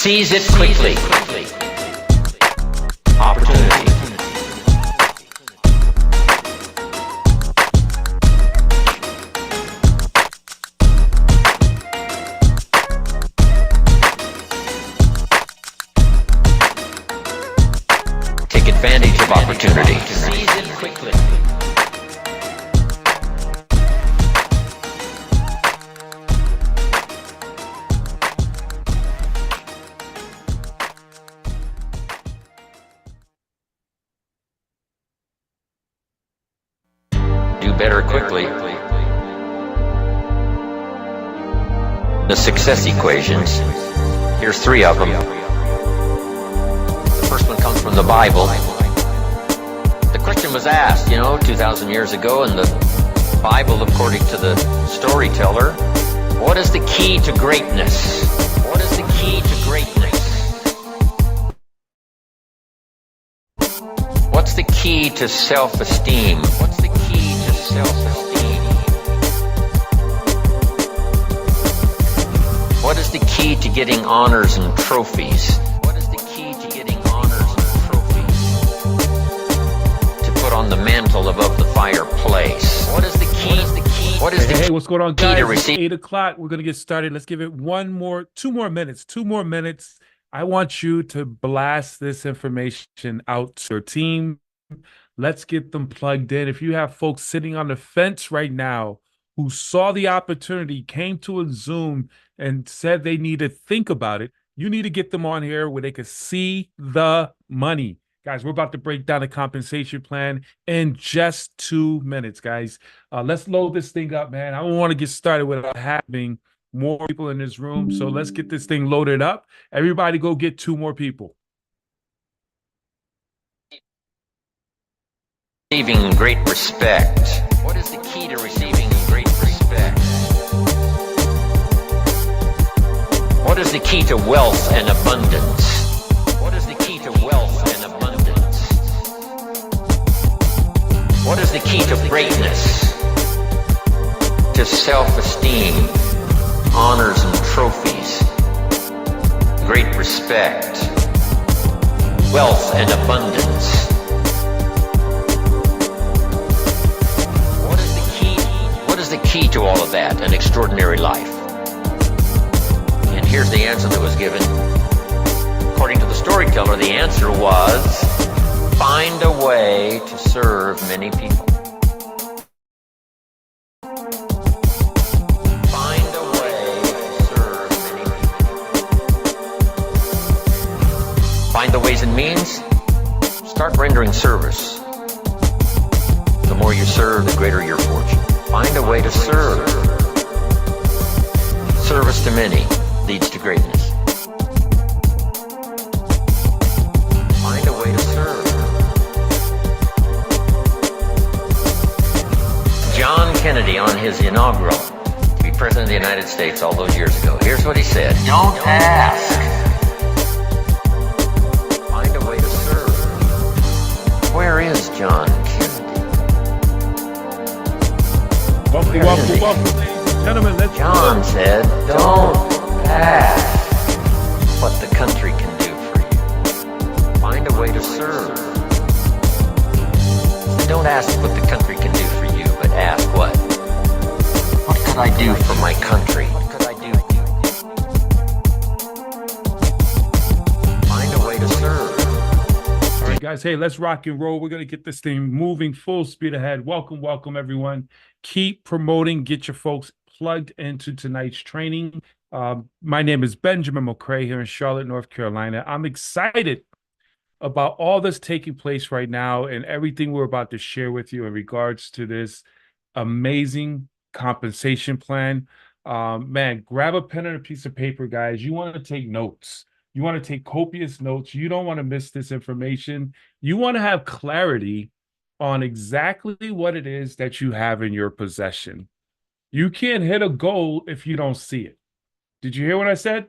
Seize it quickly. Opportunity. Take advantage of opportunity. Seize it quickly. Do better quickly. The success equations. Here's 3 of them. The first one comes from the Bible. The question was asked, 2,000 years ago in the Bible, according to the storyteller, what is the key to greatness? What is the key to greatness? What's the key to self-esteem? What's the key to self-esteem? What is the key to getting honors and trophies? What is the key to getting honors and trophies? To put on the mantle above the fireplace. What is the key? What is the Hey, what's going on, guys? It's 8 o'clock. We're going to get started. Let's give it 2 more minutes. I want you to blast this information out to your team. Let's get them plugged in. If you have folks sitting on the fence right now who saw the opportunity, came to a Zoom and said they need to think about it, you need to get them on here where they can see the money. Guys, we're about to break down the compensation plan in just 2 minutes, guys. Let's load this thing up, man. I don't want to get started without having more people in this room. So let's get this thing loaded up. Everybody go get 2 more people. receiving great respect. What is the key to receiving great respect? What is the key to wealth and abundance? What is the key to wealth and abundance? What is the key to greatness? To self-esteem, honors and trophies, great respect, wealth and abundance. What is the key to all of that? An extraordinary life. And here's the answer that was given. According to the storyteller, the answer was, find a way to serve many people. Find a way to serve many people. Find the ways and means. Start rendering service. The more you serve, the greater your fortune. Find a way to serve. Service to many leads to greatness. Find a way to serve. John Kennedy, on his inaugural to be President of the United States all those years ago, here's what he said. Don't ask. Find a way to serve. Where is John Kennedy? Welcome, ladies and gentlemen. Let's John said, don't ask what the country can do for you. Find a way to serve. Don't ask what the country can do for you, but ask what? What could I do for my country? What could I do? Find a way to serve. All right, guys. Hey, let's rock and roll. We're going to get this thing moving full speed ahead. Welcome, everyone. Keep promoting. Get your folks plugged into tonight's training. My name is Benjamin McCray here in Charlotte, North Carolina. I'm excited about all that's taking place right now and everything we're about to share with you in regards to this amazing compensation plan. Man, grab a pen and a piece of paper, guys. You want to take notes. You want to take copious notes. You don't want to miss this information. You want to have clarity on exactly what it is that you have in your possession. You can't hit a goal if you don't see it. Did you hear what I said?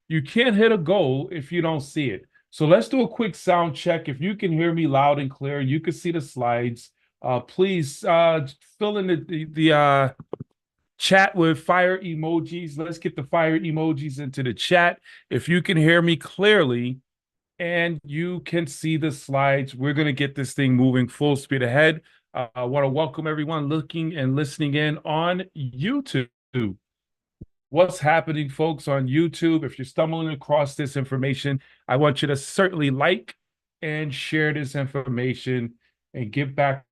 You can't hit a goal if you don't see it. So let's do a quick sound check. If you can hear me loud and clear, you can see the slides. Please fill in chat with fire emojis. Let's get the fire emojis into the chat. If you can hear me clearly and you can see the slides, we're going to get this thing moving full speed ahead. I want to welcome everyone looking and listening in on YouTube. What's happening, folks, on YouTube? If you're stumbling across this information, I want you to certainly like and share this information and get back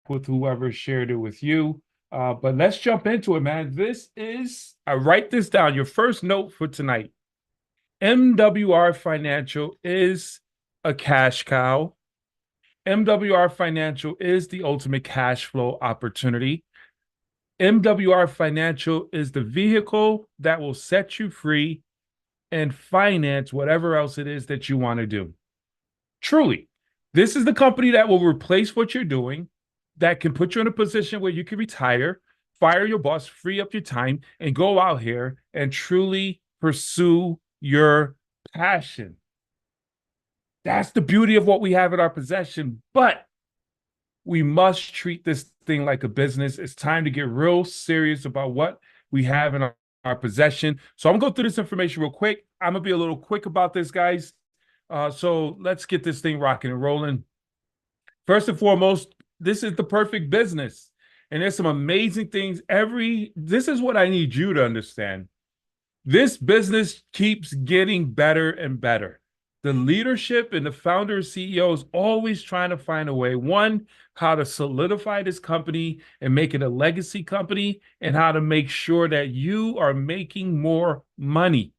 with whoever shared it with you. But let's jump into it, man. I write this down. Your first note for tonight. MWR Financial is a cash cow. MWR Financial is the ultimate cash flow opportunity. MWR Financial is the vehicle that will set you free and finance whatever else it is that you want to do. Truly, this is the company that will replace what you're doing, that can put you in a position where you can retire, fire your boss, free up your time, and go out here and truly pursue your passion. That's the beauty of what we have in our possession, but we must treat this thing like a business. It's time to get real serious about what we have in our possession. So I'm going to go through this information real quick. I'm going to be a little quick about this, guys. So let's get this thing rocking and rolling. First and foremost, this is the perfect business. And there's some amazing things. This is what I need you to understand. This business keeps getting better and better. The leadership and the founder and CEO is always trying to find a way, one, how to solidify this company and make it a legacy company, and how to make sure that you are making more money.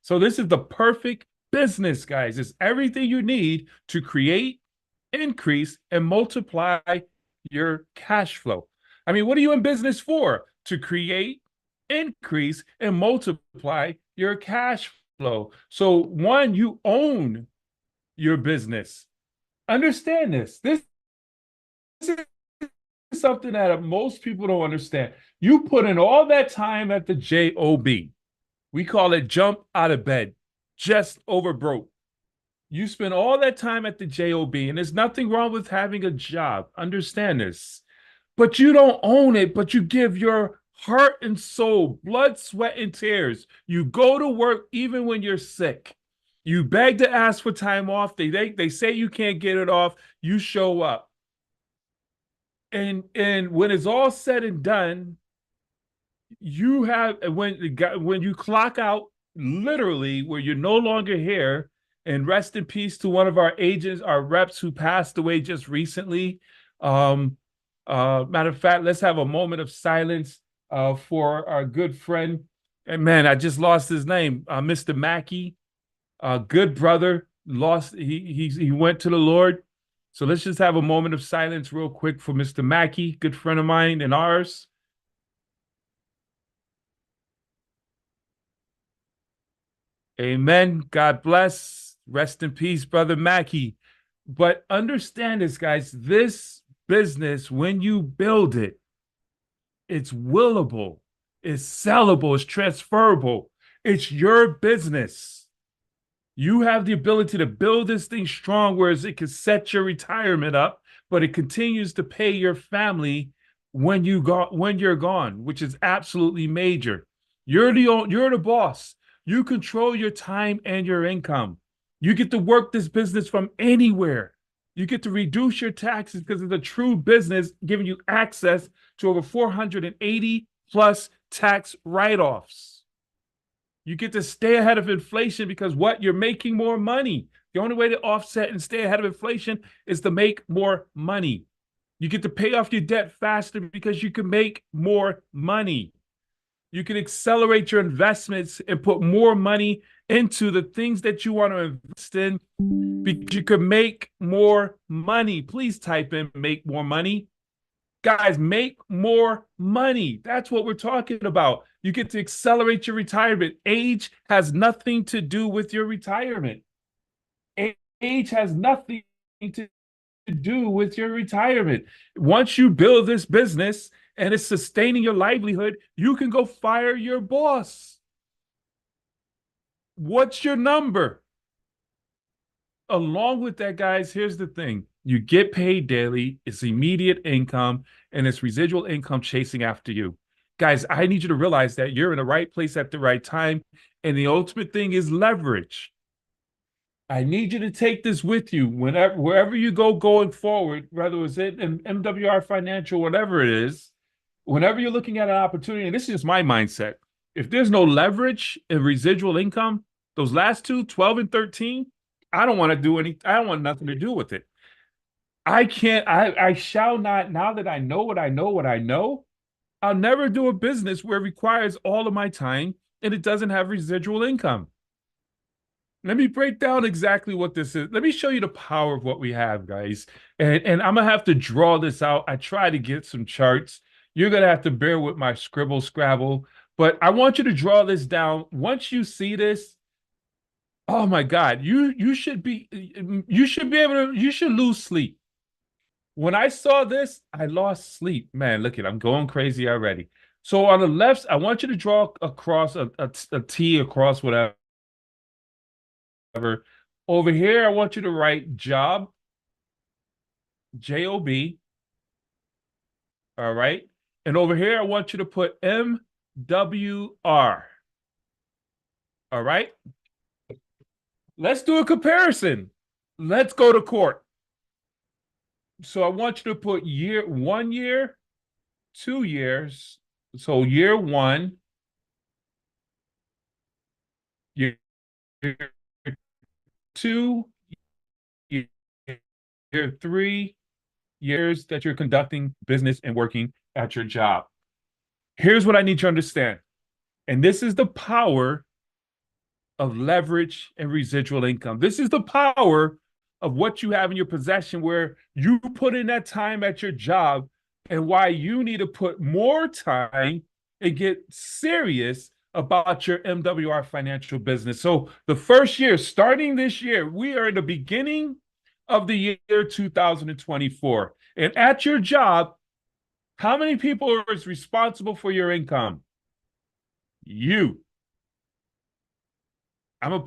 So this is the perfect business, guys. It's everything you need to create, increase, and multiply your cash flow. I mean, what are you in business for? To create, increase, and multiply your cash flow. So one, you own your business. Understand this. This is something that most people don't understand. You put in all that time at the job. We call it jump out of bed, just over broke. You spend all that time at the job, and there's nothing wrong with having a job. Understand this. But you don't own it, but you give your heart and soul, blood, sweat, and tears. You go to work even when you're sick. You beg to ask for time off. They say you can't get it off. You show up. And when it's all said and done, you have when you clock out, literally, where you're no longer here, and rest in peace to one of our agents, our reps who passed away just recently. Matter of fact, let's have a moment of silence for our good friend. And man, I just lost his name, Mr. Mackey, good brother. He went to the Lord. So let's just have a moment of silence real quick for Mr. Mackey, good friend of mine and ours. Amen. God bless. Rest in peace, Brother Mackey. But understand this, guys. This business, when you build it, it's willable, it's sellable, it's transferable. It's your business. You have the ability to build this thing strong, whereas it can set your retirement up, but it continues to pay your family when you're gone, which is absolutely major. You're the boss. You control your time and your income. You get to work this business from anywhere. You get to reduce your taxes because it's a true business, giving you access to over 480 plus tax write-offs. You get to stay ahead of inflation because you're making more money. The only way to offset and stay ahead of inflation is to make more money. You get to pay off your debt faster because you can make more money. You can accelerate your investments and put more money into the things that you want to invest in because you can make more money. Please type in make more money. Guys, make more money. That's what we're talking about. You get to accelerate your retirement. Age has nothing to do with your retirement. Age has nothing to do with your retirement. Once you build this business and it's sustaining your livelihood, you can go fire your boss. What's your number? Along with that, guys, here's the thing. You get paid daily. It's immediate income, and it's residual income chasing after you. Guys, I need you to realize that you're in the right place at the right time. And the ultimate thing is leverage. I need you to take this with you wherever you go going forward, whether it's in MWR Financial, whatever it is, whenever you're looking at an opportunity, and this is just my mindset. If there's no leverage and residual income, those last two, 12 and 13, I don't want to do I don't want nothing to do with it. I shall not, now that I know what I know, I'll never do a business where it requires all of my time and it doesn't have residual income. Let me break down exactly what this is. Let me show you the power of what we have, guys. And I'm going to have to draw this out. I try to get some charts. You're going to have to bear with my scribble scrabble, but I want you to draw this down. Once you see this, oh my God, you should be able to, you should lose sleep. When I saw this, I lost sleep. Man, look at, I'm going crazy already. So on the left, I want you to draw across a T across whatever. Over here, I want you to write job, J-O-B. All right. And over here, I want you to put MWR. All right. Let's do a comparison. Let's go to court. So I want you to put 1 year, 2 years. So year 1, year 2, year 3 years that you're conducting business and working at your job. Here's what I need you to understand. And this is the power of leverage and residual income. This is the power of what you have in your possession, where you put in that time at your job, and why you need to put more time and get serious about your MWR financial business. So the first year, starting this year, we are in the beginning of the year 2024. And at your job, how many people are responsible for your income? You. I'm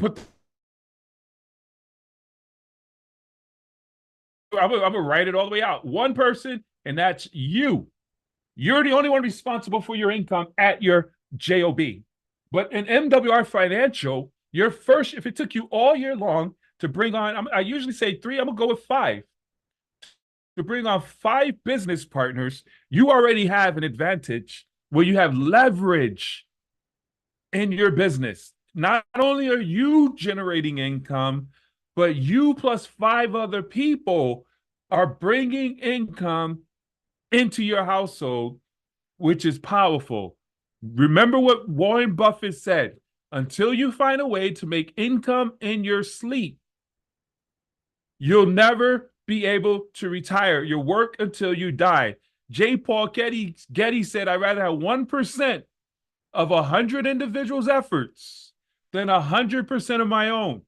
gonna write it all the way out. One person, and that's you. You're the only one responsible for your income at your job. But in MWR Financial, your first, if it took you all year long to bring on, I usually say 3, I'm gonna go with 5. To bring on 5 business partners, you already have an advantage where you have leverage in your business. Not only are you generating income, but you plus 5 other people are bringing income into your household, which is powerful. Remember what Warren Buffett said: until you find a way to make income in your sleep, you'll never be able to retire. You'll work until you die. J. Paul Getty said, I'd rather have 1% of 100 individuals' efforts than 100% of my own.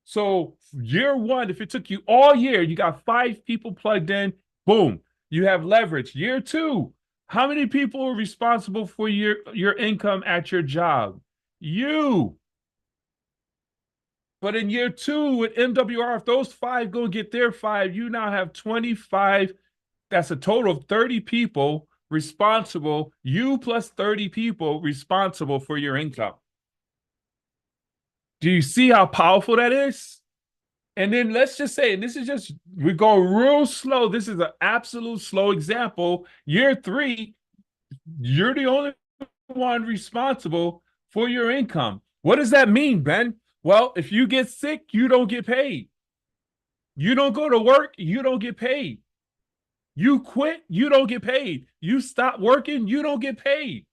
So year 1, if it took you all year, you got 5 people plugged in, boom, you have leverage. Year 2, how many people are responsible for your income at your job? You. But in year 2 with MWR, if those 5 go get their 5, you now have 25. That's a total of 30 people responsible, you plus 30 people responsible for your income. Do you see how powerful that is? And then let's just say, and this is just, we go real slow. This is an absolute slow example. Year 3, you're the only one responsible for your income. What does that mean, Ben? Well, if you get sick, you don't get paid. You don't go to work, you don't get paid. You quit, you don't get paid. You stop working, you don't get paid.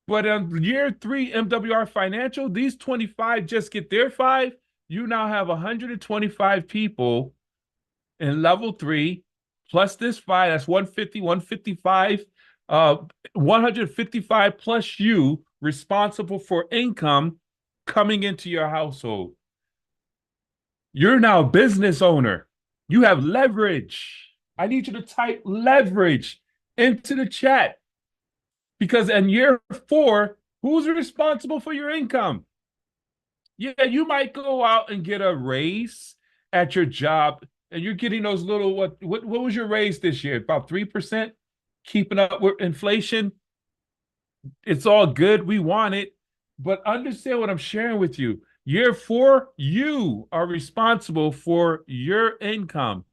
But in year 3, MWR Financial, these 25 just get their 5. You now have 125 people in level 3, plus this 5, that's 150, 155, 155 plus you responsible for income coming into your household. You're now a business owner. You have leverage. I need you to type leverage into the chat, because in year 4, who's responsible for your income? Yeah, you might go out and get a raise at your job, and you're getting those little, what was your raise this year? About 3%? keeping up with inflation. It's all good. We want it. But understand what I'm sharing with you. Year 4, you are responsible for your income.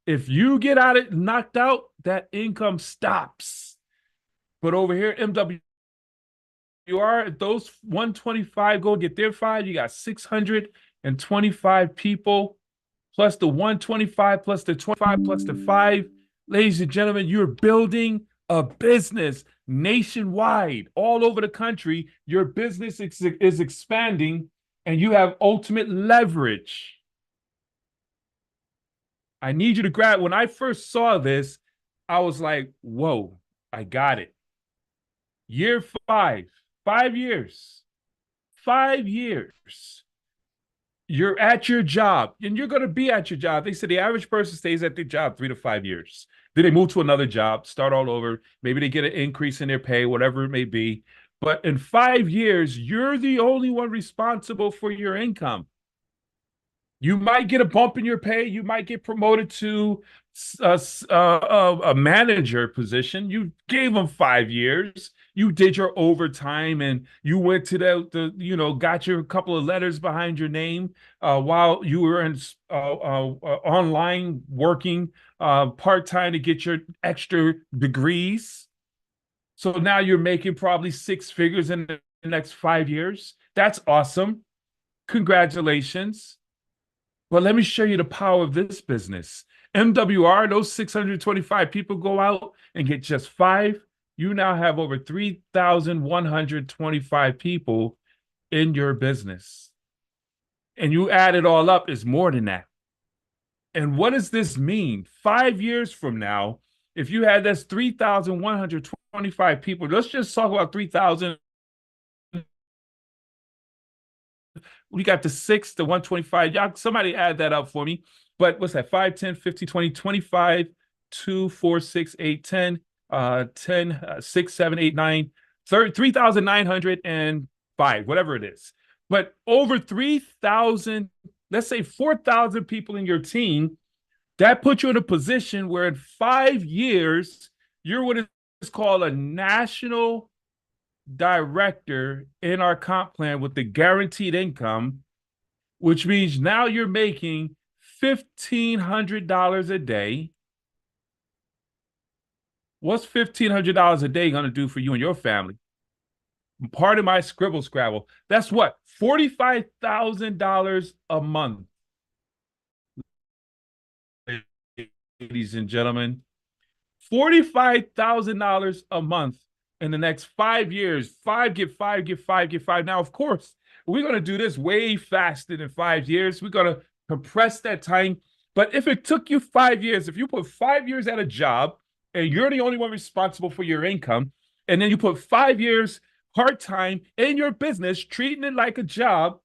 If you get out it knocked out, that income stops. But over here, MWR, if those 125 go get their 5, you got 625 people plus the 125 plus the 25 plus the 5. Ladies and gentlemen, you're building a business nationwide, all over the country. Your business is expanding and you have ultimate leverage. I need you to grab. When I first saw this, I was like, whoa, I got it. Year 5, 5 years, 5 years. You're at your job and you're going to be at your job. They said the average person stays at their job 3 to 5 years. Then they move to another job, start all over. Maybe they get an increase in their pay, whatever it may be. But in 5 years, you're the only one responsible for your income. You might get a bump in your pay. You might get promoted to a manager position. You gave them 5 years. You did your overtime and you went to got your couple of letters behind your name while you were in online working part-time to get your extra degrees. So now you're making probably 6 figures in the next 5 years. That's awesome. Congratulations. But let me show you the power of this business. MWR, those 625 people go out and get just 5. You now have over 3,125 people in your business. And you add it all up, it's more than that. And what does this mean? 5 years from now, if you had this 3,125 people, let's just talk about 3,000. We got the 6, the 125. Y'all, somebody add that up for me. But what's that? 5, 10, 15, 20, 25, 2, 4, 6, 8, 10, 10, 6, 7, 8, 9, 3,905, whatever it is. But over 3,000, let's say 4,000 people in your team, that puts you in a position where in 5 years, you're what is called a national director in our comp plan with the guaranteed income, which means now you're making $1,500 a day. What's $1,500 a day going to do for you and your family? Part of my scribble scrabble. That's what? $45,000 a month. Ladies and gentlemen, $45,000 a month in the next 5 years. 5 get 5 get 5 get 5. Now, of course, we're going to do this way faster than 5 years. We're going to compress that time. But if it took you 5 years, if you put 5 years at a job and you're the only one responsible for your income, and then you put 5 years part-time in your business, treating it like a job,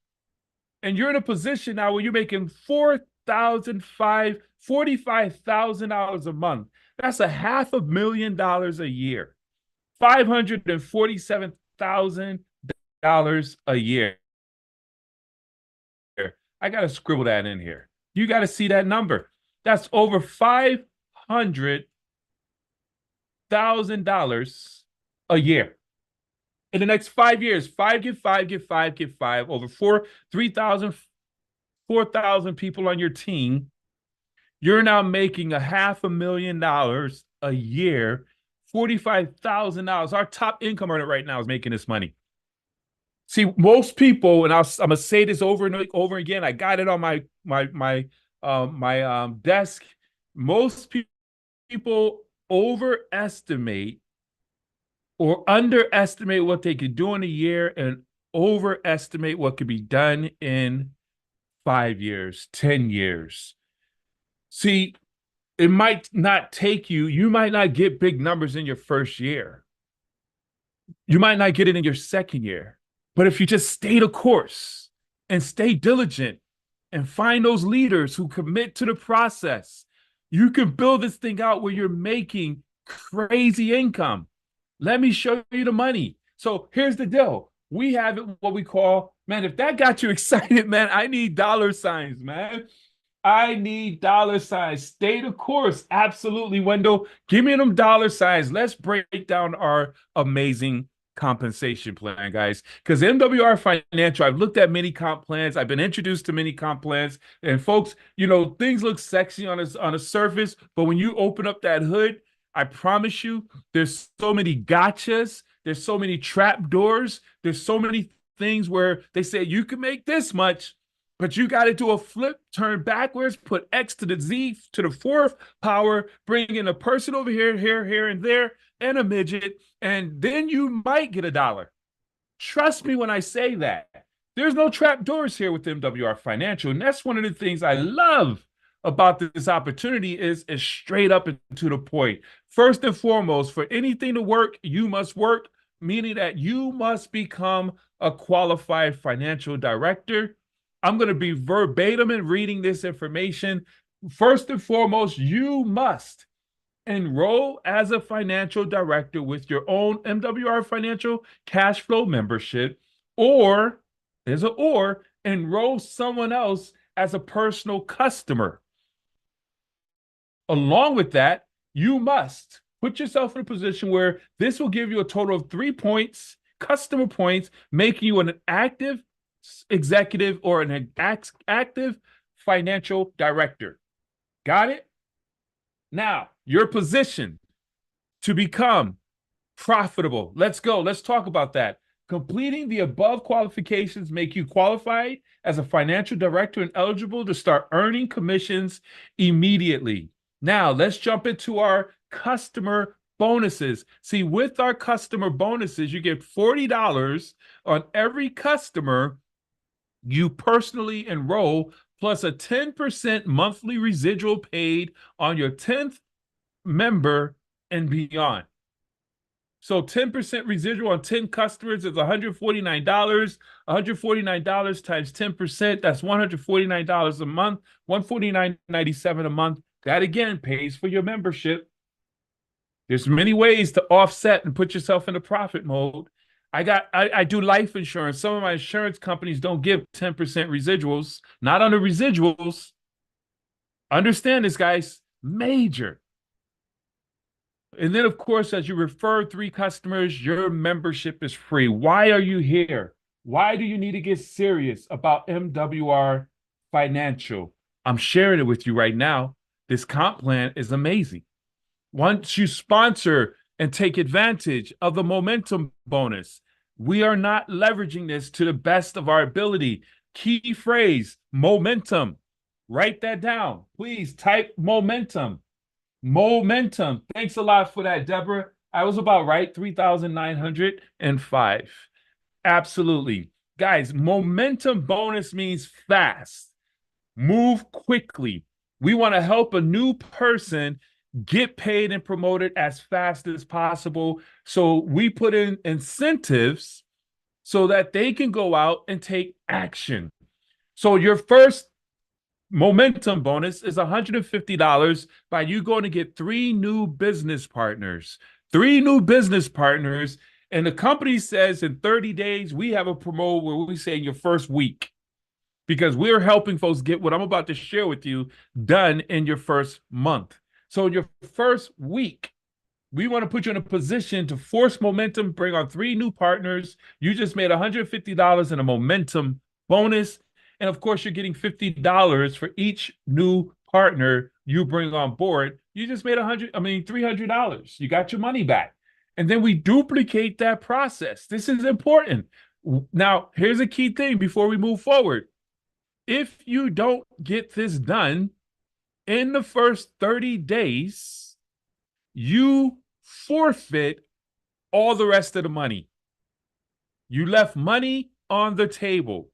and you're in a position now where you're making $45,000 a month. That's $500,000 a year. $547,000 a year. I got to scribble that in here. You got to see that number. That's over $500,000 a year. In the next 5 years, 5 get 5 get 5 get 5, over 4,000 people on your team. You're now making $500,000 a year, $45,000. Our top income earner right now is making this money. See, most people, and I'm gonna say this over and over again. I got it on my desk. Most people overestimate or underestimate what they could do in a year and overestimate what could be done in 5 years, 10 years. See, it might not take you. You might not get big numbers in your first year. You might not get it in your second year. But if you just stay the course and stay diligent and find those leaders who commit to the process, you can build this thing out where you're making crazy income. Let me show you the money. So here's the deal. We have it what we call, man, if that got you excited, man, I need dollar signs, man. I need dollar signs. Stay the course. Absolutely, Wendell. Give me them dollar signs. Let's break down our amazing compensation plan, guys. Because MWR Financial, I've looked at many comp plans. I've been introduced to many comp plans. And folks, things look sexy on a surface, but when you open up that hood, I promise you, there's so many gotchas. There's so many trap doors. There's so many things where they say you can make this much, but you got to do a flip, turn backwards, put X to the Z to the fourth power, bring in a person over here, here, and there, and a midget, and then you might get a dollar. Trust me when I say that. There's no trap doors here with MWR Financial, and that's one of the things I love about this opportunity is straight up and to the point. First and foremost, for anything to work, you must work, meaning that you must become a qualified financial director. I'm going to be verbatim in reading this information. First and foremost, you must enroll as a financial director with your own MWR Financial Cash Flow membership, or there's an or, enroll someone else as a personal customer. Along with that, you must put yourself in a position where this will give you a total of 3 points, customer points, making you an active executive or an active financial director. Got it? Now, your position to become profitable. Let's go. Let's talk about that. Completing the above qualifications make you qualified as a financial director and eligible to start earning commissions immediately. Now, let's jump into our customer bonuses. See, with our customer bonuses, you get $40 on every customer you personally enroll, plus a 10% monthly residual paid on your 10th member and beyond. So 10% residual on 10 customers is $149. $149 times 10%, that's $149 a month, $149.97 a month. That again pays for your membership. There's many ways to offset and put yourself into profit mode. I do life insurance. Some of my insurance companies don't give 10% residuals, not on the residuals. Understand this, guys, major. And then, of course, as you refer 3 customers, your membership is free. Why are you here? Why do you need to get serious about MWR Financial? I'm sharing it with you right now. This comp plan is amazing. Once you sponsor and take advantage of the momentum bonus, we are not leveraging this to the best of our ability. Key phrase, momentum. Write that down. Please type momentum. Momentum. Thanks a lot for that, Deborah. I was about right, 3,905. Absolutely. Guys, momentum bonus means fast. Move quickly. We want to help a new person get paid and promoted as fast as possible. So we put in incentives so that they can go out and take action. So your first momentum bonus is $150 by you going to get 3 new business partners. 3 new business partners. And the company says in 30 days, we have a promo where we say your first week, because we're helping folks get what I'm about to share with you done in your first month. So in your first week, we want to put you in a position to force momentum, bring on 3 new partners. You just made $150 in a momentum bonus. And of course, you're getting $50 for each new partner you bring on board. You just made $300. You got your money back. And then we duplicate that process. This is important. Now, here's a key thing before we move forward. If you don't get this done in the first 30 days, you forfeit all the rest of the money. You left money on the table.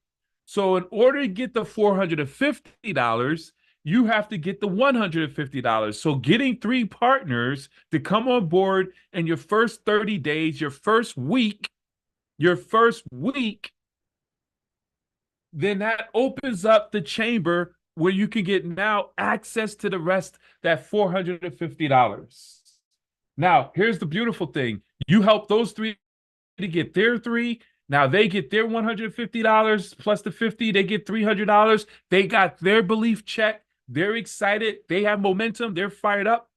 So in order to get the $450, you have to get the $150. So getting 3 partners to come on board in your first 30 days, your first week, then that opens up the chamber where you can get now access to the rest, that $450. Now, here's the beautiful thing. You help those 3 to get their 3. Now they get their $150 plus the $50. They get $300. They got their belief check. They're excited. They have momentum. They're fired up.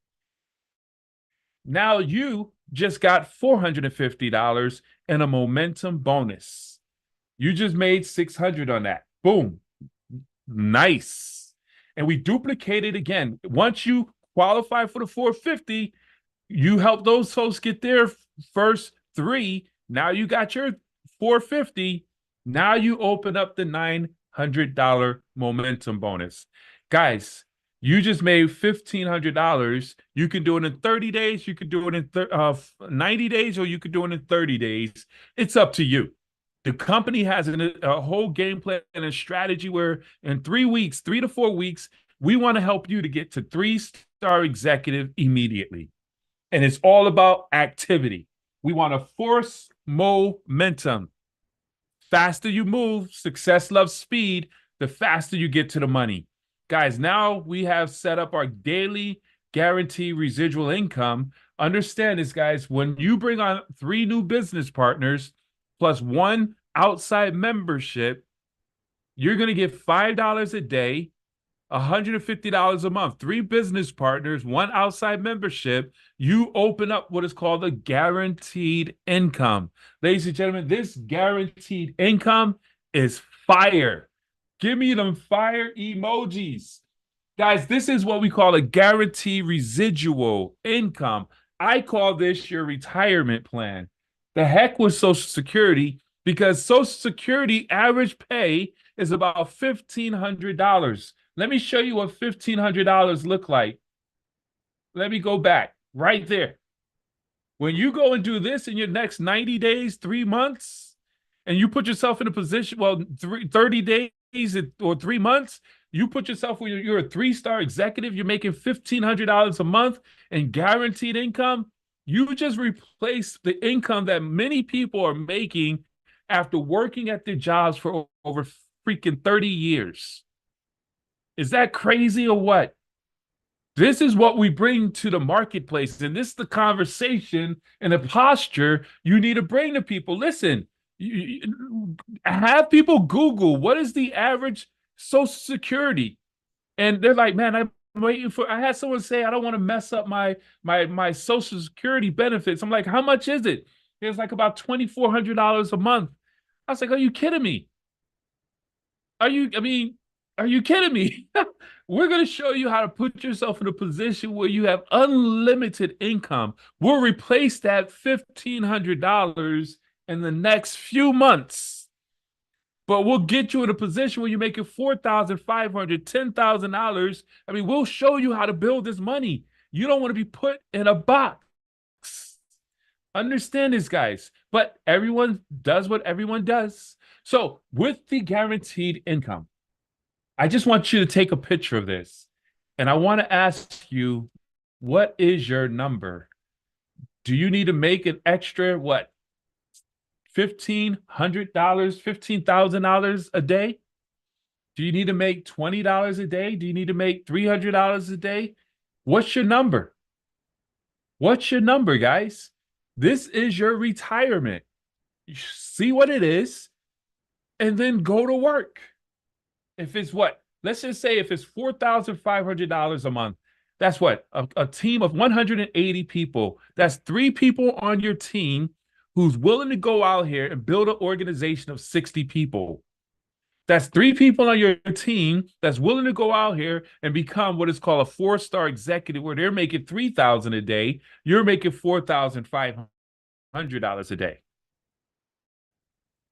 Now you just got $450 and a momentum bonus. You just made 600 on that. Boom. Nice. And we duplicate it again. Once you qualify for the 450, you help those folks get their first three. Now you got your 450. Now you open up the $900 momentum bonus. Guys, you just made $1,500. You can do it in 30 days. You could do it in 90 days, or you could do it in 30 days. It's up to you. The company has a whole game plan and a strategy where in 3 weeks, 3 to 4 weeks, we want to help you to get to 3-star executive immediately. And it's all about activity. We want to force momentum. Faster you move, success loves speed, the faster you get to the money. Guys, now we have set up our daily guarantee residual income. Understand this, guys. When you bring on 3 new business partners plus 1 outside membership, you're going to get $5 a day, $150 a month. 3 business partners, 1 outside membership. You open up what is called a guaranteed income. Ladies and gentlemen, this guaranteed income is fire. Give me them fire emojis. Guys, this is what we call a guaranteed residual income. I call this your retirement plan. The heck with Social Security, because Social Security average pay is about $1,500. Let me show you what $1,500 look like. Let me go back right there. When you go and do this in your next 90 days, 3 months, and you put yourself in a position, 30 days or 3 months, you put yourself where you're a 3-star executive, you're making $1,500 a month in guaranteed income. You just replace the income that many people are making after working at their jobs for over freaking 30 years. Is that crazy or what? This is what we bring to the marketplace, and this is the conversation and the posture you need to bring to people. Listen, have people Google what is the average Social Security, and they're like, man, I'm waiting for. I had someone say, I don't want to mess up my Social Security benefits. I'm like, how much is it? It's like about $2,400 a month. I was like, are you kidding me? Are you kidding me? We're going to show you how to put yourself in a position where you have unlimited income. We'll replace that $1,500 in the next few months. But we'll get you in a position where you're making $4,500, $10,000. We'll show you how to build this money. You don't want to be put in a box. Understand this, guys. But everyone does what everyone does. So with the guaranteed income, I just want you to take a picture of this. And I want to ask you, what is your number? Do you need to make an extra, what, $1,500, $15,000 a day? Do you need to make $20 a day? Do you need to make $300 a day? What's your number? What's your number, guys? This is your retirement. You see what it is, and then go to work. If it's what? Let's just say if it's $4,500 a month, that's what? A team of 180 people. That's 3 people on your team who's willing to go out here and build an organization of 60 people. That's 3 people on your team that's willing to go out here and become what is called a 4-star executive, where they're making $3,000 a day. You're making $4,500 a day.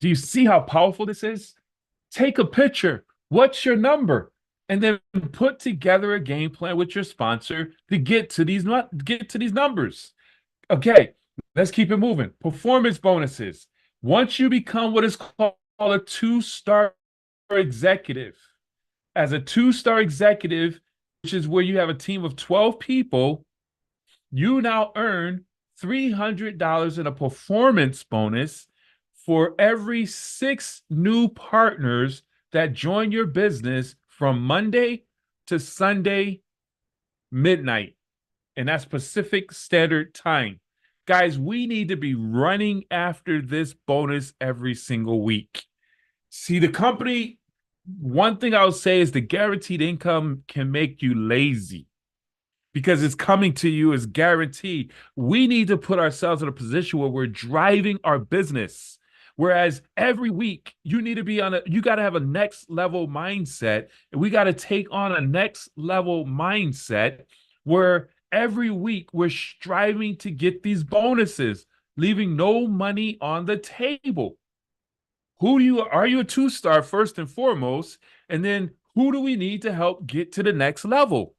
Do you see how powerful this is? Take a picture. What's your number? And then put together a game plan with your sponsor to get to these numbers. Okay, let's keep it moving. Performance bonuses. Once you become what is called a 2-star executive, as a 2-star executive, which is where you have a team of 12 people, you now earn $300 in a performance bonus for every 6 new partners that join your business from Monday to Sunday midnight. And that's Pacific Standard Time. Guys, we need to be running after this bonus every single week. See, the company one thing I would say is the guaranteed income can make you lazy because it's coming to you as guaranteed. We need to put ourselves in a position where we're driving our business. Whereas every week you got to have a next level mindset, and we got to take on a next level mindset where every week we're striving to get these bonuses, leaving no money on the table. Who do you are you a two-star first and foremost? And then who do we need to help get to the next level?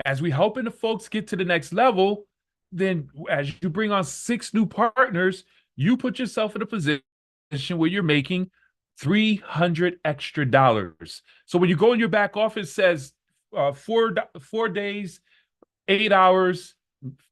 As we helping the folks get to the next level, then as you bring on 6 new partners, you put yourself in a position where you're making $300 extra. So when you go in your back office, it says 4 days, 8 hours,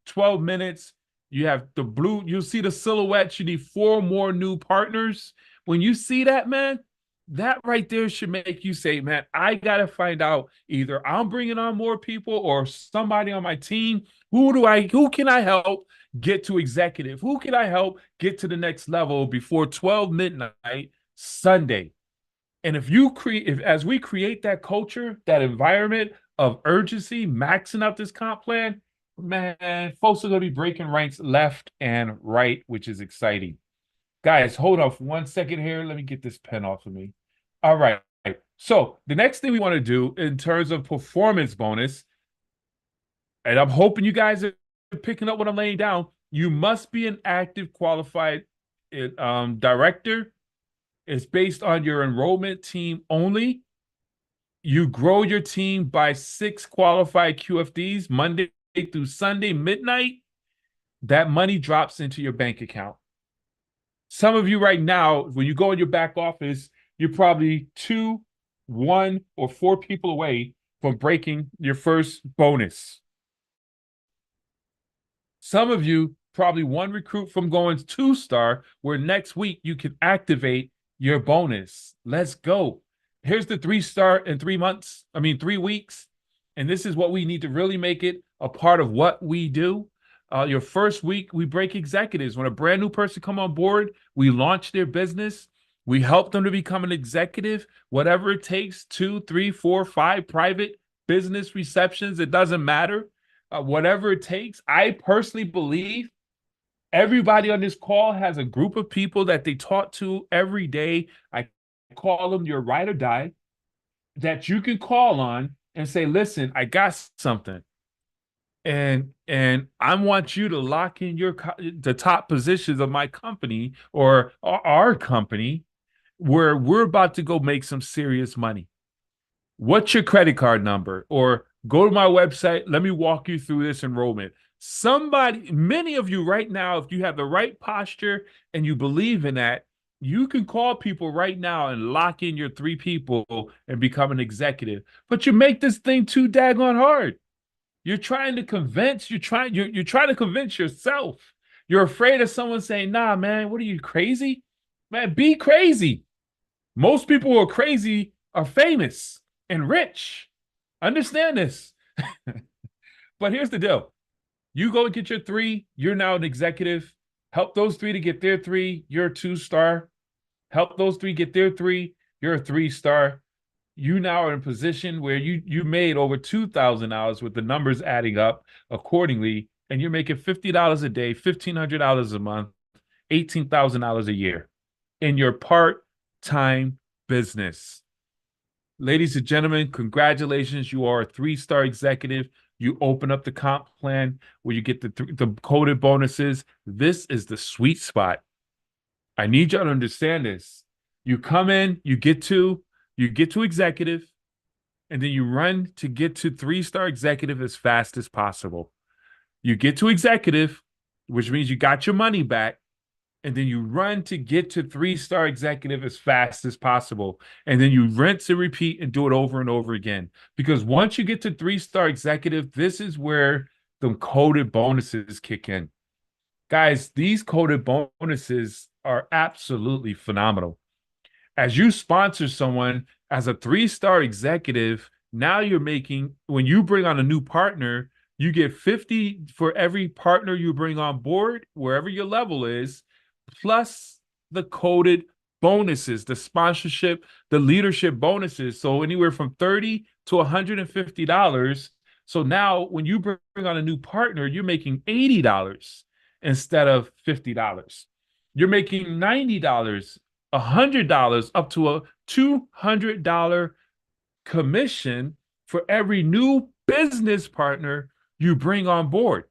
12 minutes. You have the blue, you'll see the silhouettes. You need 4 more new partners. When you see that, man, that right there should make you say, man, I got to find out either I'm bringing on more people or somebody on my team. Who can I help get to executive? Who can I help get to the next level before 12 midnight Sunday? And if as we create that culture, that environment of urgency, maxing out this comp plan, man, folks are going to be breaking ranks left and right, which is exciting. Guys, hold on for 1 second here. Let me get this pen off of me. All right. So the next thing we want to do in terms of performance bonus, and I'm hoping you guys are picking up what I'm laying down. You must be an active qualified director. It's based on your enrollment team only. You grow your team by 6 qualified QFDs Monday through Sunday midnight. That money drops into your bank account. Some of you right now, when you go in your back office, you're probably 2, 1, or 4 people away from breaking your first bonus. Some of you probably 1 recruit from going 2-star, where next week you can activate your bonus. Let's go. Here's the 3-star in 3 months. 3 weeks. And this is what we need to really make it a part of what we do. Your first week, we break executives. When a brand new person come on board, we launch their business. We help them to become an executive, whatever it takes, 2, 3, 4, 5 private business receptions. It doesn't matter. Whatever it takes. I personally believe everybody on this call has a group of people that they talk to every day. I call them your ride or die, that you can call on and say, listen, I got something. And I want you to lock in the top positions of my company or our company where we're about to go make some serious money. What's your credit card number? Or go to my website. Let me walk you through this enrollment. Many of you right now, if you have the right posture and you believe in that, you can call people right now and lock in your 3 people and become an executive. But you make this thing too daggone hard. You're trying to convince yourself. You're afraid of someone saying, nah, man, what are you, crazy? Man, be crazy. Most people who are crazy are famous and rich. Understand this. But here's the deal. You go and get your 3, you're now an executive. Help those 3 to get their 3, you're a 2-star. Help those 3 get their 3, you're a 3-star. You now are in a position where you made over $2,000 with the numbers adding up accordingly, and you're making $50 a day, $1,500 a month, $18,000 a year in your part-time business. Ladies and gentlemen, congratulations. You are a 3-star executive. You open up the comp plan where you get the coded bonuses. This is the sweet spot. I need y'all to understand this. You come in, you get to executive, and then you run to get to 3-star executive as fast as possible. You get to executive, which means you got your money back, and then you run to get to 3-star executive as fast as possible. And then you rinse and repeat and do it over and over again. Because once you get to 3-star executive, this is where the coded bonuses kick in. Guys, these coded bonuses are absolutely phenomenal. As you sponsor someone as a 3-star executive, now you're making, when you bring on a new partner, you get 50 for every partner you bring on board, wherever your level is, plus the coded bonuses, the sponsorship, the leadership bonuses. So anywhere from $30 to $150. So now when you bring on a new partner, you're making $80 instead of $50. You're making $90, $100, up to a $200 commission for every new business partner you bring on board.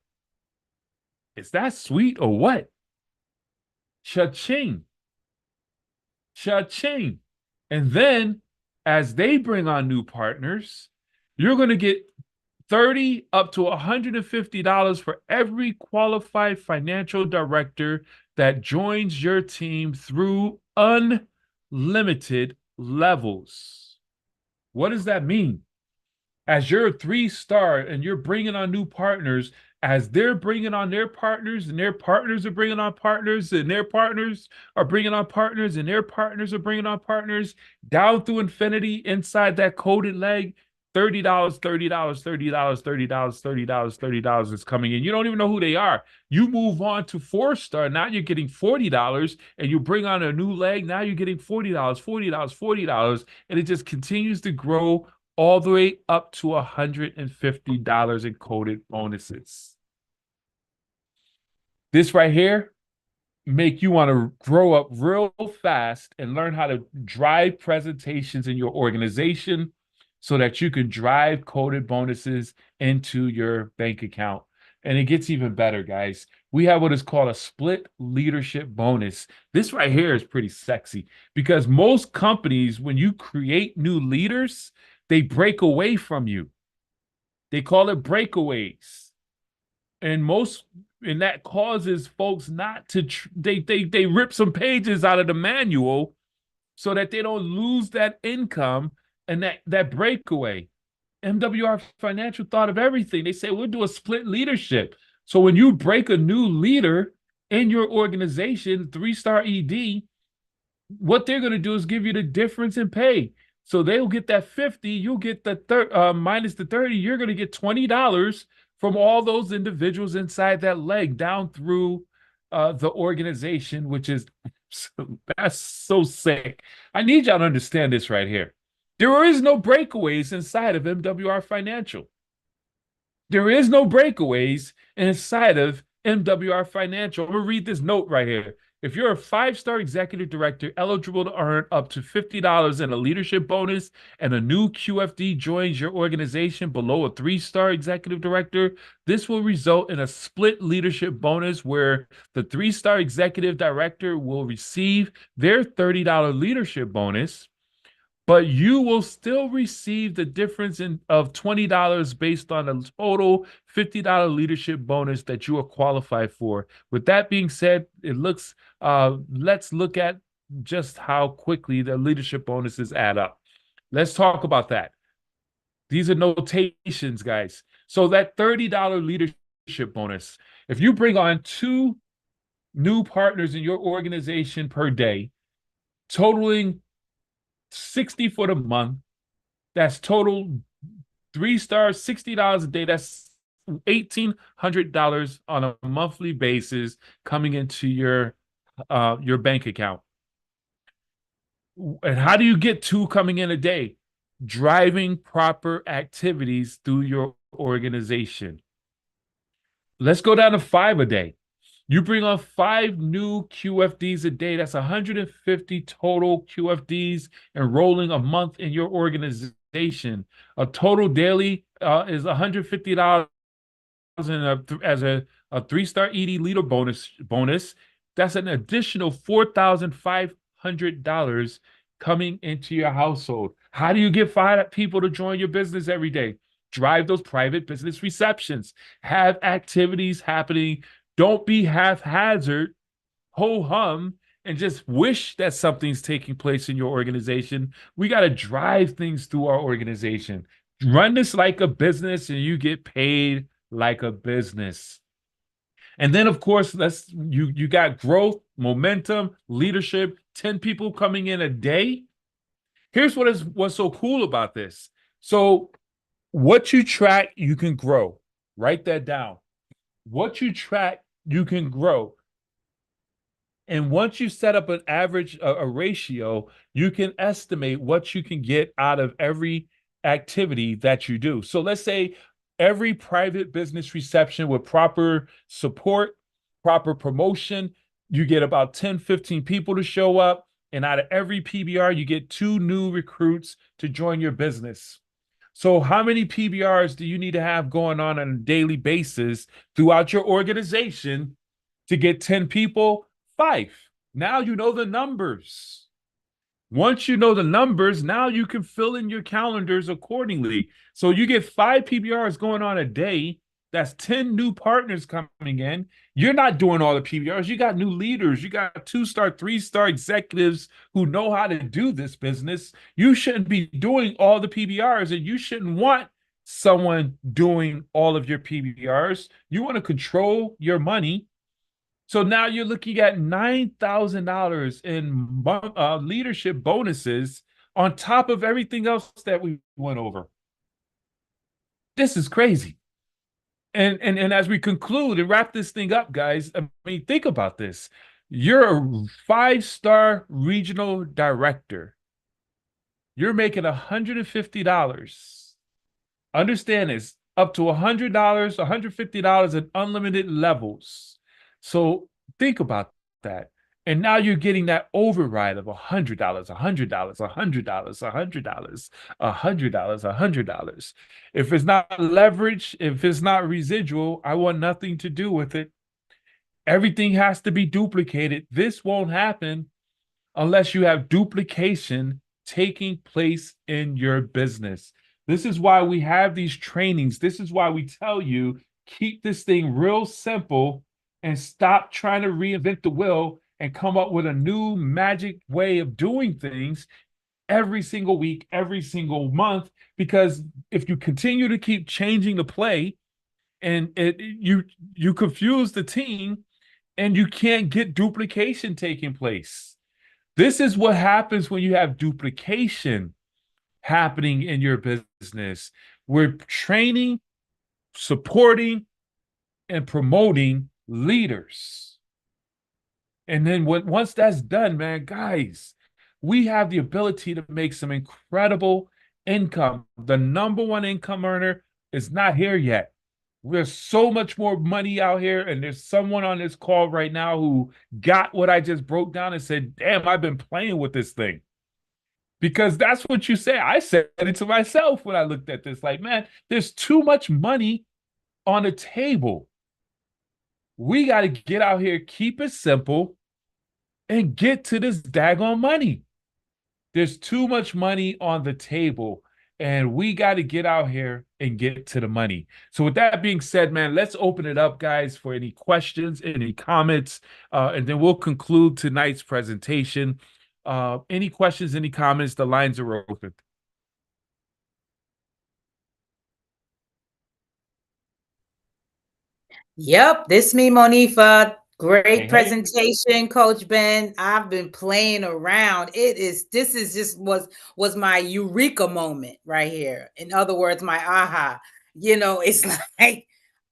Is that sweet or what? Cha-ching. Cha-ching. And then as they bring on new partners, you're going to get $30 up to $150 for every qualified financial director that joins your team through unlimited levels. What does that mean? As you're a 3-star and you're bringing on new partners, as they're bringing on their partners and their partners are bringing on partners and their partners are bringing on partners and their partners are bringing on partners, down through infinity inside that coded leg, $30, $30, $30, $30, $30, $30 is coming in. You don't even know who they are. You move on to 4-star. Now you're getting $40 and you bring on a new leg. Now you're getting $40, $40, $40. And it just continues to grow all the way up to $150 in coded bonuses. This right here make you want to grow up real fast and learn how to drive presentations in your organization so that you can drive coded bonuses into your bank account. And it gets even better, guys. We have what is called a split leadership bonus. This right here is pretty sexy because most companies, when you create new leaders, they break away from you. They call it breakaways. And that causes folks not to, they rip some pages out of the manual so that they don't lose that income and that breakaway. MWR Financial thought of everything. They say, we'll do a split leadership. So when you break a new leader in your organization, 3-star ED, what they're going to do is give you the difference in pay. So they'll get that 50, you'll get the minus the 30, you're going to get $20 from all those individuals inside that leg down through the organization, which is, that's so sick. I need y'all to understand this right here. There is no breakaways inside of MWR Financial. There is no breakaways inside of MWR Financial. I'm going to read this note right here. If you're a 5-star executive director eligible to earn up to $50 in a leadership bonus and a new QFD joins your organization below a 3-star executive director, this will result in a split leadership bonus where the 3-star executive director will receive their $30 leadership bonus, but you will still receive the difference of $20 based on a total $50 leadership bonus that you are qualified for. With that being said, let's look at just how quickly the leadership bonuses add up. Let's talk about that. These are notations, guys. So that $30 leadership bonus, if you bring on 2 new partners in your organization per day, totaling 60 for the month, that's total 3 stars, $60 a day. That's $1,800 on a monthly basis coming into your bank account. And how do you get 2 coming in a day? Driving proper activities through your organization. Let's go down to 5 a day. You bring on 5 new QFDs a day. That's 150 total QFDs enrolling a month in your organization. A total daily is $150 as a 3-star ED leader bonus. That's an additional $4,500 coming into your household. How do you get 5 people to join your business every day? Drive those private business receptions. Have activities happening. Don't be haphazard, ho-hum, and just wish that something's taking place in your organization. We got to drive things through our organization. Run this like a business, and you get paid like a business. And then, of course, you got growth, momentum, leadership, 10 people coming in a day. Here's what's so cool about this. So what you track, you can grow. Write that down. What you track, you can grow. And once you set up an average, a ratio, you can estimate what you can get out of every activity that you do. So let's say every private business reception with proper support, proper promotion, you get about 10, 15 people to show up. And out of every PBR, you get 2 new recruits to join your business. So, how many PBRs do you need to have going on a daily basis throughout your organization to get 10 people? 5. Now you know the numbers. Once you know the numbers, now you can fill in your calendars accordingly. So you get 5 PBRs going on a day. That's 10 new partners coming in. You're not doing all the PBRs. You got new leaders. You got 2-star, 3-star executives who know how to do this business. You shouldn't be doing all the PBRs, and you shouldn't want someone doing all of your PBRs. You want to control your money. So now you're looking at $9,000 in leadership bonuses on top of everything else that we went over. This is crazy. And as we conclude and wrap this thing up, guys, I mean, think about this. You're a 5-star regional director. You're making $150. Understand this, up to $100, $150 at unlimited levels. So think about that. And now you're getting that override of $100, $100, $100, $100, $100, $100. If it's not leverage, if it's not residual, I want nothing to do with it. Everything has to be duplicated. This won't happen unless you have duplication taking place in your business. This is why we have these trainings. This is why we tell you, keep this thing real simple and stop trying to reinvent the wheel and come up with a new magic way of doing things every single week, every single month. Because if you continue to keep changing the play and you confuse the team and you can't get duplication taking place. This is what happens when you have duplication happening in your business. We're training, supporting, and promoting leaders. And then once that's done, man, guys, we have the ability to make some incredible income. The number one income earner is not here yet. There's so much more money out here, and there's someone on this call right now who got what I just broke down and said, damn, I've been playing with this thing. Because that's what you say. I said it to myself when I looked at this. Like, man, there's too much money on the table. We got to get out here, keep it simple, and get to this daggone money. There's too much money on the table, and we got to get out here and get to the money. So with that being said, man, let's open it up, guys, for any questions, any comments, and then we'll conclude tonight's presentation. Any questions, any comments? The lines are open. Yep, this me, Monifa. Great Hey, hey. presentation, Coach Ben. I've been playing around. This is just was my eureka moment right here. In other words, my aha. It's like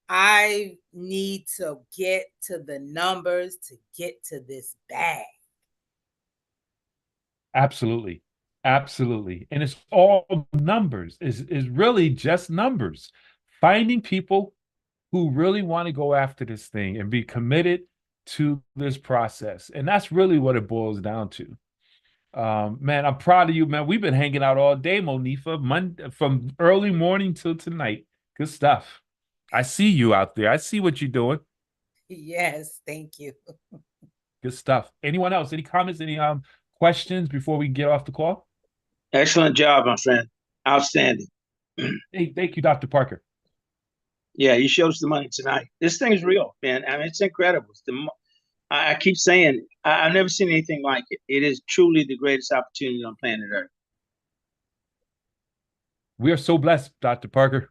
I need to get to the numbers to get to this bag. Absolutely. Absolutely. And it's all numbers. Is really just numbers. Finding people who really want to go after this thing and be committed to this process. And that's really what it boils down to. Man, I'm proud of you, man. We've been hanging out all day, Monifa, from early morning till tonight. Good stuff. I see you out there. I see what you're doing. Yes, thank you. Good stuff. Anyone else? Any comments? Any questions before we get off the call? Excellent job, my friend. Outstanding. Hey, thank you, Dr. Parker. Yeah, you showed us the money tonight. This thing is real, man. I mean, it's incredible. I keep saying, I've never seen anything like it. It is truly the greatest opportunity on planet Earth. We are so blessed, Dr. Parker.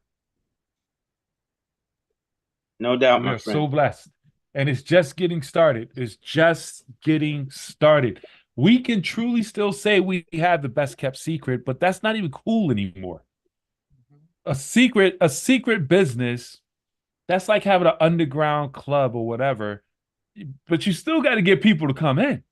No doubt, We my are friend. so blessed. And it's just getting started. It's just getting started. We can truly still say we have the best kept secret, but that's not even cool anymore. A secret business, that's like having an underground club or whatever. but you still got to get people to come in.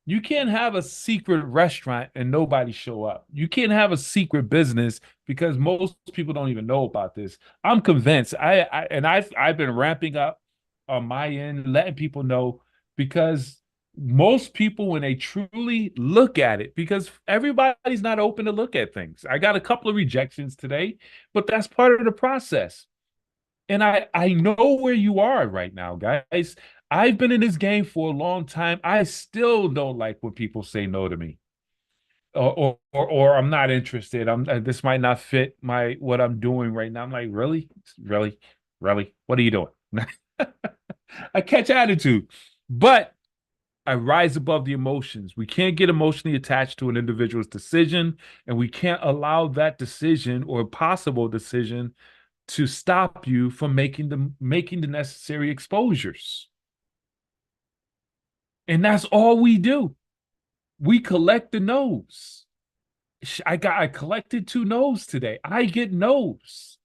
You can't have a secret restaurant and nobody show up. You can't have a secret business because most people don't even know about this. I'm convinced. I've been ramping up on my end, letting people know, because most people, when they truly look at it, because everybody's not open to look at things. I got a couple of rejections today, but that's part of the process. And I know where you are right now, guys. I've been in this game for a long time. I still don't like when people say no to me, or I'm not interested. This might not fit my what I'm doing right now. I'm like, really, really, really. What are you doing? I catch attitude, but I rise above the emotions. We can't get emotionally attached to an individual's decision, and we can't allow that decision or possible decision to stop you from making the necessary exposures. And that's all we do. We collect the no's. I collected 2 no's today. I get no's.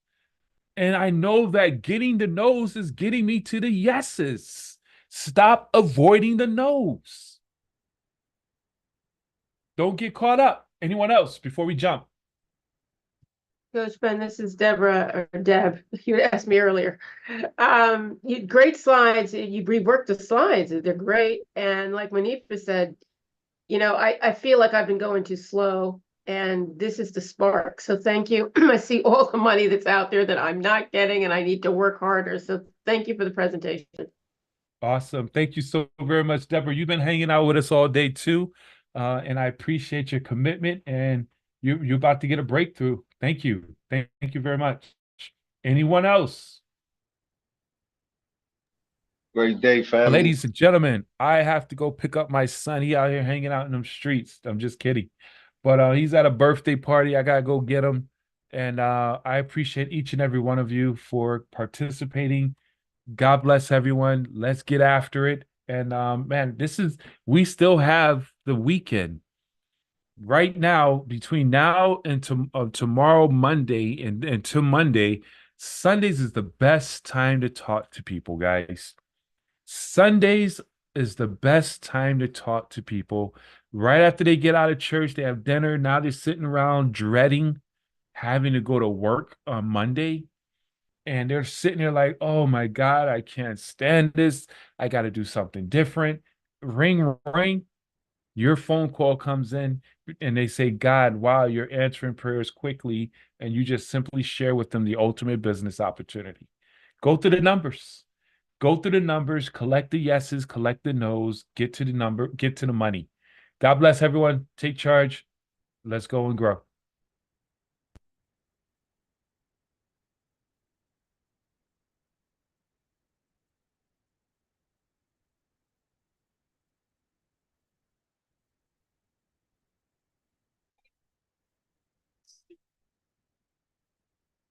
And I know that getting the no's is getting me to the yeses. Stop avoiding the no's. Don't get caught up. Anyone else before we jump? Coach Ben, this is Deborah, or Deb. You asked me earlier. Great slides. You reworked the slides. They're great. And like Manifa said, I feel like I've been going too slow, and this is the spark. So thank you. I see all the money that's out there that I'm not getting, and I need to work harder. So thank you for the presentation. Awesome. Thank you so very much, Deborah. You've been hanging out with us all day too. And I appreciate your commitment, and you're about to get a breakthrough. Thank you. Thank you very much. Anyone else? Great day, family. Ladies and gentlemen, I have to go pick up my son. He out here hanging out in them streets. I'm just kidding. But he's at a birthday party. I gotta go get him. And I appreciate each and every one of you for participating. God bless everyone. Let's get after it. And man, we still have the weekend. Right now, between now and tomorrow, Monday, and to Monday, Sundays is the best time to talk to people, guys. Sundays is the best time to talk to people. Right after they get out of church, they have dinner. Now they're sitting around dreading having to go to work on Monday. And they're sitting there like, oh my God, I can't stand this. I got to do something different. Ring, ring. Your phone call comes in and they say, God, wow, you're answering prayers quickly. And you just simply share with them the ultimate business opportunity. Go through the numbers. Go through the numbers, collect the yeses, collect the nos, get to the number, get to the money. God bless everyone. Take charge. Let's go and grow.